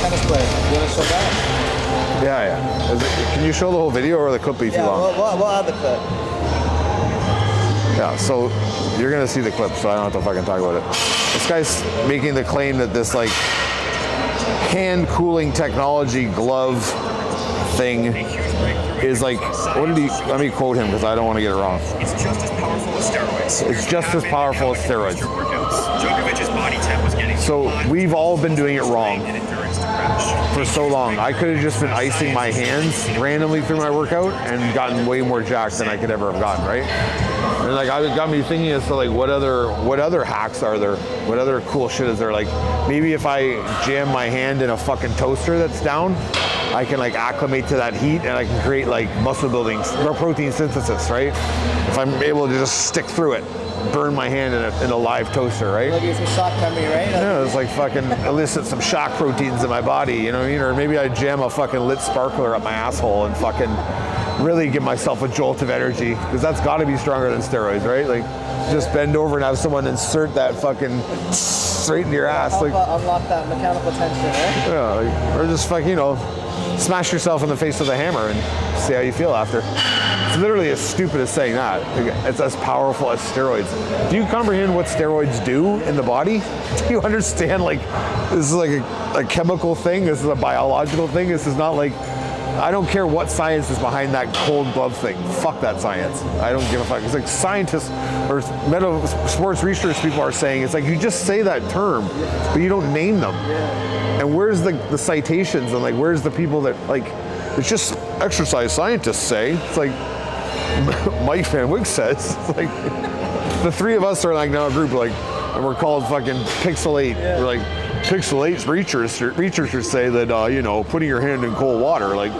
tennis player. You want to show that? Yeah. Can you show the whole video or the clip be too long? We'll add the clip. Yeah, so you're gonna see the clip, so I don't have to fucking talk about it. This guy's making the claim that this like hand cooling technology glove thing is like, what did he, let me quote him because I don't want to get it wrong. It's just as powerful as steroids. It's just as powerful as steroids. Djokovic's body temp was getting so we've all been doing it wrong for so long. I could have just been icing my hands randomly through my workout and gotten way more jacked than I could ever have gotten, right? And like it got me thinking as to like what other hacks are there? What other cool shit is there? Like maybe if I jam my hand in a fucking toaster that's down, I can like acclimate to that heat and I can create like muscle building or protein synthesis, right? If I'm able to just stick through it, burn my hand in a live toaster, right? Like some shock memory, right? Yeah, it's like fucking elicit some shock proteins in my body, you know what I mean? Or maybe I jam a fucking lit sparkler up my asshole and fucking really give myself a jolt of energy, because that's got to be stronger than steroids, right? Like just bend over and have someone insert that fucking straight into your ass. Help like unlock that mechanical tension, right? Yeah, like, or just fucking, you know, smash yourself in the face with a hammer and see how you feel after. It's literally as stupid as saying that. It's as powerful as steroids. Do you comprehend what steroids do in the body? Do you understand, like, this is like a chemical thing, this is a biological thing, this is not like, I don't care what science is behind that cold glove thing. Fuck that science. I don't give a fuck. It's like scientists or sports research people are saying, it's like you just say that term, but you don't name them. And where's the citations and like where's the people that like, it's just exercise scientists say. It's like Mike Van Wyck says. It's like the three of us are like now a group like, and we're called fucking Pixel 8. We're like, Pixel 8's researchers say that, you know, putting your hand in cold water, like,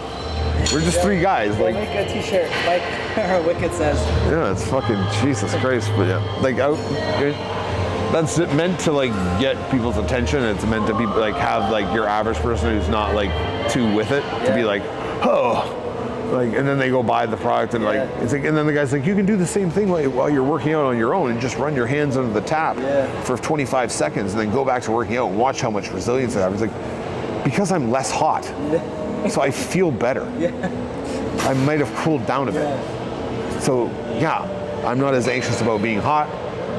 we're just three guys. We'll like, make a t-shirt, like our Wicked says. Yeah, it's fucking Jesus Christ. But yeah, like, that's meant to, like, get people's attention. It's meant to be, like, have, like, your average person who's not, like, too with it to be like, oh. Like, and then they go buy the product and like, it's like, and then the guy's like, you can do the same thing while you're working out on your own and just run your hands under the tap for 25 seconds and then go back to working out and watch how much resilience I have. It's like, because I'm less hot, so I feel better. I might have cooled down a bit. So yeah, I'm not as anxious about being hot.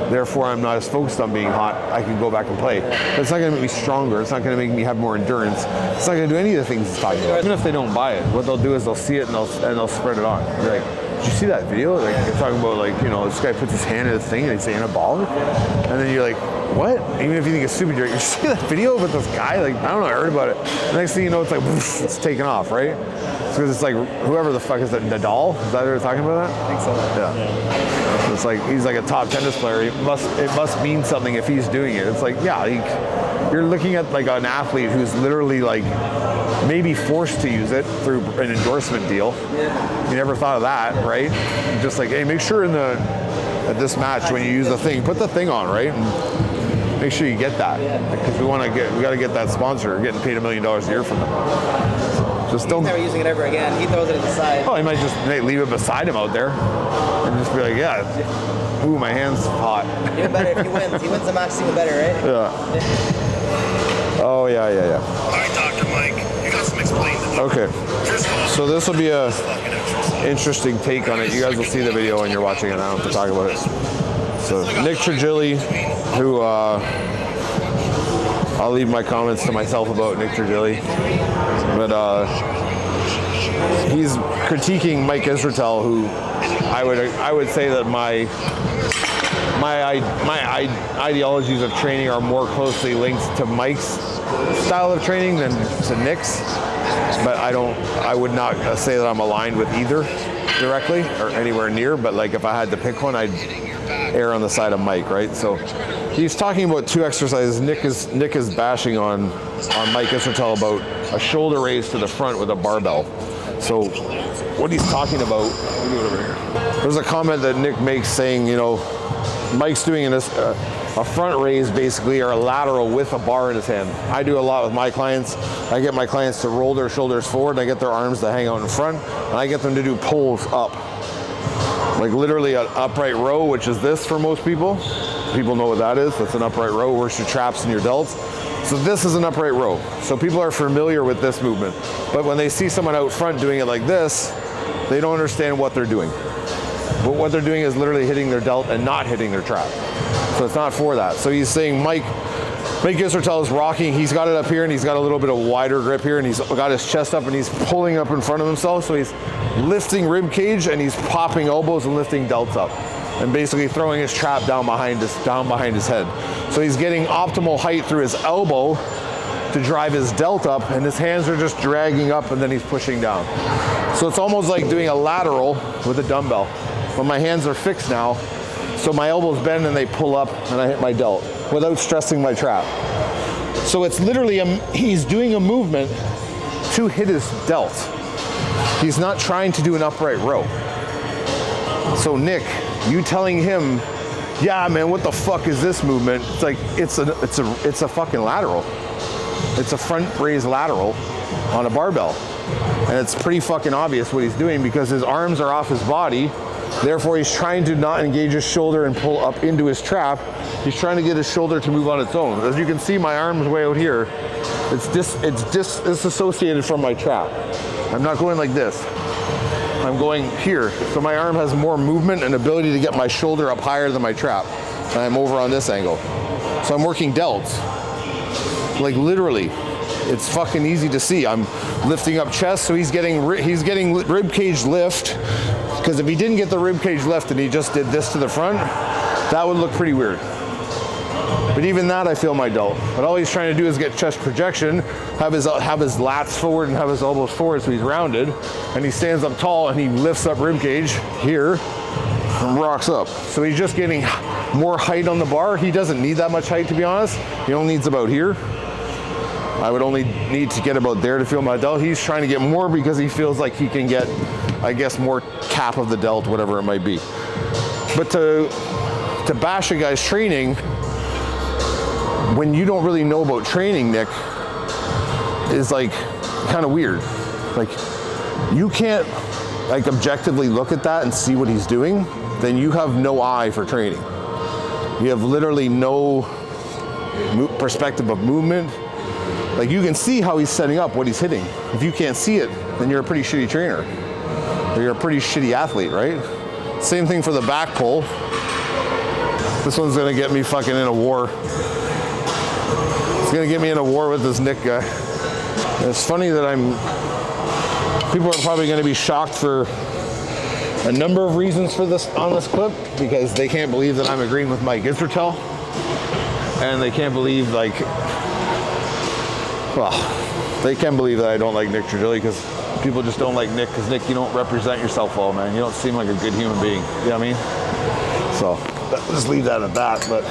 Therefore, I'm not as focused on being hot. I can go back and play. But it's not going to make me stronger. It's not going to make me have more endurance. It's not going to do any of the things it's talking about. Even if they don't buy it, what they'll do is they'll see it and they'll spread it on. They're like, did you see that video? Like they're talking about like, you know, this guy puts his hand in his thing and he's saying a baller. And then you're like, what? Even if you think it's stupid, you're like, you see that video with this guy? Like, I don't know, I heard about it. The next thing you know, it's like, it's taken off, right? Because it's like, whoever the fuck is that, Nadal? Is that what they're talking about that? I think so. Yeah. It's like, he's like a top tennis player. It must mean something if he's doing it. It's like, yeah, you're looking at like an athlete who's literally like maybe forced to use it through an endorsement deal. You never thought of that, right? Just like, hey, make sure at this match when you use the thing, put the thing on, right? And make sure you get that, because we got to get that sponsor. We're getting paid $1 million a year from them. Just don't. He's never using it ever again. He throws it aside. Oh, he might just leave it beside him out there and just be like, yeah, ooh, my hand's hot. Even better if he wins. He wins the match, even better, right? Yeah. Oh yeah. All right, Dr. Mike, you got some explaining to do. Okay. So this will be a interesting take on it. You guys will see the video when you're watching it. I don't have to talk about it. So Nick Trigili, who I'll leave my comments to myself about Nick Trigili, but he's critiquing Mike Israetel, who I would say that my ideologies of training are more closely linked to Mike's style of training than to Nick's, but I would not say that I'm aligned with either directly or anywhere near, but like if I had to pick one, I'd err on the side of Mike, right? So he's talking about two exercises. Nick is bashing on Mike Israetel about a shoulder raise to the front with a barbell. So what he's talking about, let me do it over here. There's a comment that Nick makes saying, you know, Mike's doing a front raise basically, or a lateral with a bar in his hand. I do a lot with my clients. I get my clients to roll their shoulders forward, and I get their arms to hang out in front, and I get them to do pulls up. Like literally an upright row, which is this for most people. People know what that is. That's an upright row. Works your traps and your delts. So this is an upright row. So people are familiar with this movement. But when they see someone out front doing it like this, they don't understand what they're doing. But what they're doing is literally hitting their delt and not hitting their trap. So it's not for that. So he's saying Mike Israetel is rocking. He's got it up here and he's got a little bit of wider grip here and he's got his chest up and he's pulling up in front of himself. So he's lifting rib cage and he's popping elbows and lifting delts up and basically throwing his trap down behind his head. So he's getting optimal height through his elbow to drive his delt up, and his hands are just dragging up and then he's pushing down. So it's almost like doing a lateral with a dumbbell. But my hands are fixed now, so my elbows bend and they pull up and I hit my delt without stressing my trap. So it's literally, he's doing a movement to hit his delt. He's not trying to do an upright row. So Nick, you telling him, yeah man, what the fuck is this movement? It's like, it's a fucking lateral. It's a front raised lateral on a barbell. And it's pretty fucking obvious what he's doing because his arms are off his body. Therefore, he's trying to not engage his shoulder and pull up into his trap. He's trying to get his shoulder to move on its own. As you can see, my arm's way out here. It's disassociated from my trap. I'm not going like this. I'm going here. So my arm has more movement and ability to get my shoulder up higher than my trap. And I'm over on this angle. So I'm working delts. Like literally, it's fucking easy to see. I'm lifting up chest, so he's getting rib cage lift. Because if he didn't get the rib cage lift and he just did this to the front, that would look pretty weird. But even that, I feel my delt. But all he's trying to do is get chest projection, have his lats forward and have his elbows forward so he's rounded, and he stands up tall and he lifts up rib cage here and rocks up. So he's just getting more height on the bar. He doesn't need that much height, to be honest. He only needs about here. I would only need to get about there to feel my delt. He's trying to get more because he feels like he can get, I guess, more cap of the delt, whatever it might be. But to bash a guy's training, when you don't really know about training, Nick, is like kind of weird. Like you can't like objectively look at that and see what he's doing, then you have no eye for training. You have literally no perspective of movement. Like you can see how he's setting up, what he's hitting. If you can't see it, then you're a pretty shitty trainer. Or you're a pretty shitty athlete, right? Same thing for the back pull. This one's gonna get me fucking in a war. It's gonna get me in a war with this Nick guy. And it's funny that people are probably gonna be shocked for a number of reasons for this on this clip, because they can't believe that I'm agreeing with Mike Israetel. And they can't believe they can't believe that I don't like Nick Trigilli, because people just don't like Nick, because Nick, you don't represent yourself well, man. You don't seem like a good human being, you know what I mean? So, just leave that at that. But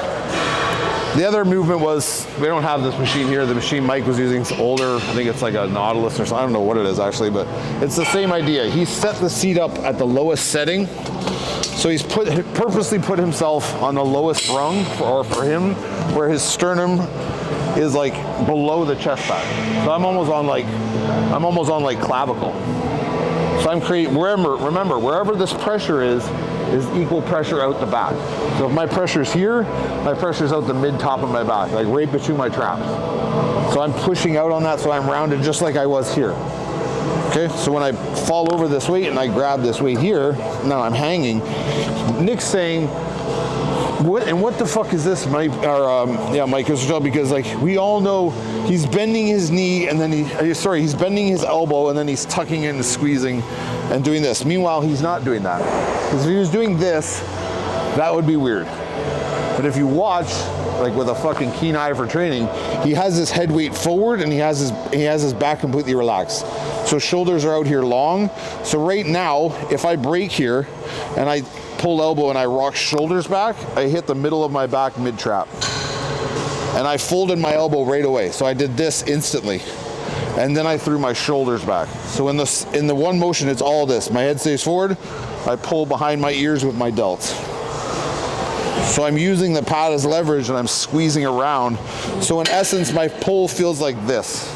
the other movement was, we don't have this machine here. The machine Mike was using is older. I think it's like a Nautilus or something. I don't know what it is actually, but it's the same idea. He set the seat up at the lowest setting. So he's purposely put himself on the lowest rung for him, where his sternum is like below the chest pad. So I'm almost on like clavicle. So I'm creating, remember, wherever this pressure is equal pressure out the back. So if my pressure's here, my pressure's out the mid top of my back, like right between my traps. So I'm pushing out on that, so I'm rounded just like I was here. Okay, so when I fall over this weight and I grab this weight here, now I'm hanging. Nick's saying, what the fuck is this, Mike? Mike Israetel, because like we all know he's bending his knee and then he's bending his elbow and then he's tucking in and squeezing and doing this. Meanwhile, he's not doing that. Because if he was doing this, that would be weird. But if you watch, like with a fucking keen eye for training, he has his head weight forward and he has his back completely relaxed. So shoulders are out here long. So right now, if I break here and I pull elbow and I rock shoulders back, I hit the middle of my back mid-trap. And I folded my elbow right away. So I did this instantly. And then I threw my shoulders back. So in the one motion, it's all this. My head stays forward. I pull behind my ears with my delts. So I'm using the pad as leverage and I'm squeezing around. So in essence, my pull feels like this.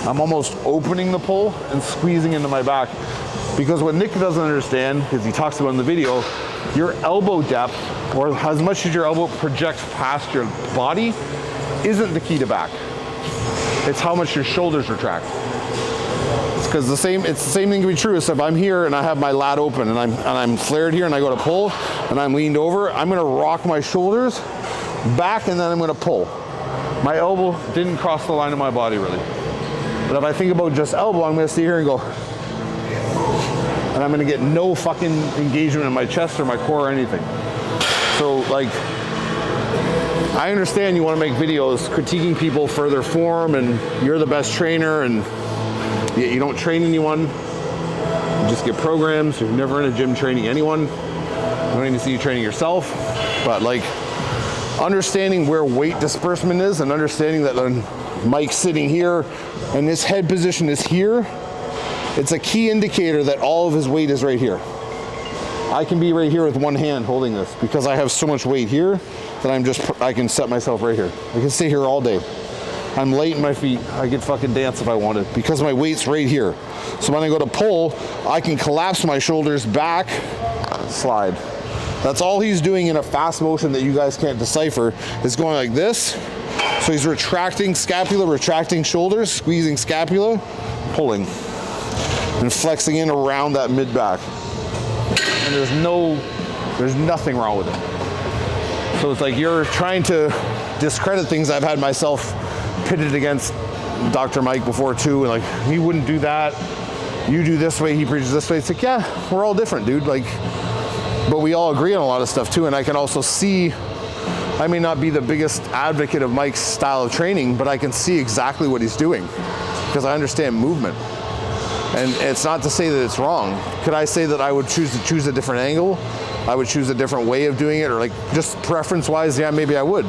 I'm almost opening the pull and squeezing into my back. Because what Nick doesn't understand, because he talks about in the video, your elbow depth, or as much as your elbow projects past your body, isn't the key to back. It's how much your shoulders retract. Because it's the same thing can be true as if I'm here and I have my lat open and I'm flared here and I go to pull and I'm leaned over, I'm gonna rock my shoulders back and then I'm gonna pull. My elbow didn't cross the line of my body really. But if I think about just elbow, I'm gonna stay here and go, and I'm gonna get no fucking engagement in my chest or my core or anything. So like, I understand you wanna make videos critiquing people for their form and you're the best trainer and you don't train anyone, you just get programs, you're never in a gym training anyone. I don't even see you training yourself, but like understanding where weight disbursement is and understanding that when Mike's sitting here and his head position is here, it's a key indicator that all of his weight is right here. I can be right here with one hand holding this because I have so much weight here that I can set myself right here. I can stay here all day. I'm light in my feet. I could fucking dance if I wanted because my weight's right here. So when I go to pull, I can collapse my shoulders back, slide. That's all he's doing in a fast motion that you guys can't decipher, is going like this. So he's retracting scapula, retracting shoulders, squeezing scapula, pulling, and flexing in around that mid back. And there's nothing wrong with it. So it's like you're trying to discredit things I've had myself pitted against Dr. Mike before too, and like, he wouldn't do that. You do this way, he preaches this way. It's like, yeah, we're all different, dude. Like, but we all agree on a lot of stuff too. And I can also see, I may not be the biggest advocate of Mike's style of training, but I can see exactly what he's doing because I understand movement. And it's not to say that it's wrong. Could I say that I would choose a different angle? I would choose a different way of doing it, or like just preference-wise, yeah, maybe I would.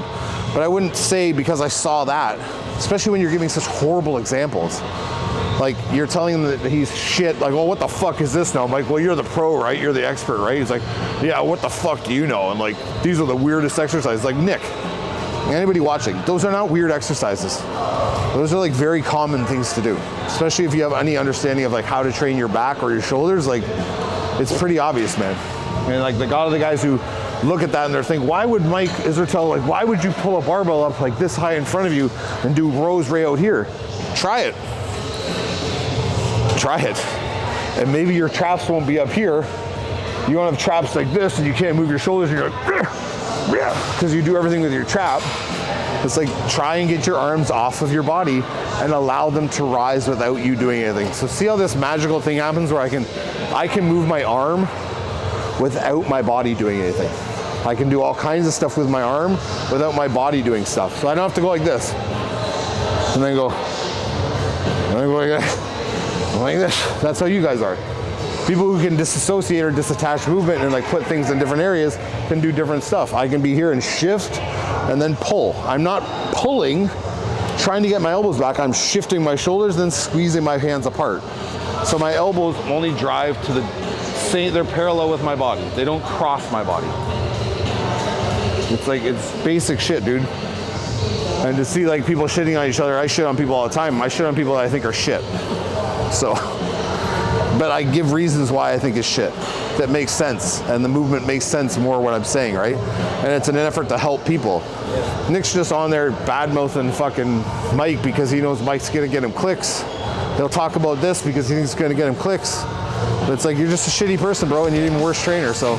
But I wouldn't say because I saw that, especially when you're giving such horrible examples. Like, you're telling him that he's shit, like, well, what the fuck is this now? I'm like, well, you're the pro, right? You're the expert, right? He's like, yeah, what the fuck do you know? And like, these are the weirdest exercises. Like, Nick, anybody watching, those are not weird exercises. Those are like very common things to do, especially if you have any understanding of like how to train your back or your shoulders. Like, it's pretty obvious, man. And like, a lot of the guys who look at that and they're thinking, why would Mike Israetel, like, why would you pull a barbell up like this high in front of you and do rows right out here? Try it. Try it. And maybe your traps won't be up here. You don't have traps like this and you can't move your shoulders and you're like, because you do everything with your trap. It's like, try and get your arms off of your body and allow them to rise without you doing anything. So see how this magical thing happens where I can move my arm without my body doing anything. I can do all kinds of stuff with my arm without my body doing stuff. So I don't have to go like this. And then go like this. That's how you guys are. People who can disassociate or disattach movement and like put things in different areas can do different stuff. I can be here and shift and then pull. I'm not pulling, trying to get my elbows back. I'm shifting my shoulders, then squeezing my hands apart. So my elbows only drive to they're parallel with my body. They don't cross my body. It's like, it's basic shit, dude. And to see like people shitting on each other, I shit on people all the time. I shit on people that I think are shit. So, but I give reasons why I think it's shit. That makes sense. And the movement makes sense more what I'm saying, right? And it's an effort to help people. Nick's just on there bad-mouthing fucking Mike because he knows Mike's gonna get him clicks. He'll talk about this because he thinks it's gonna get him clicks. But it's like, you're just a shitty person, bro, and you're an even worse trainer, so.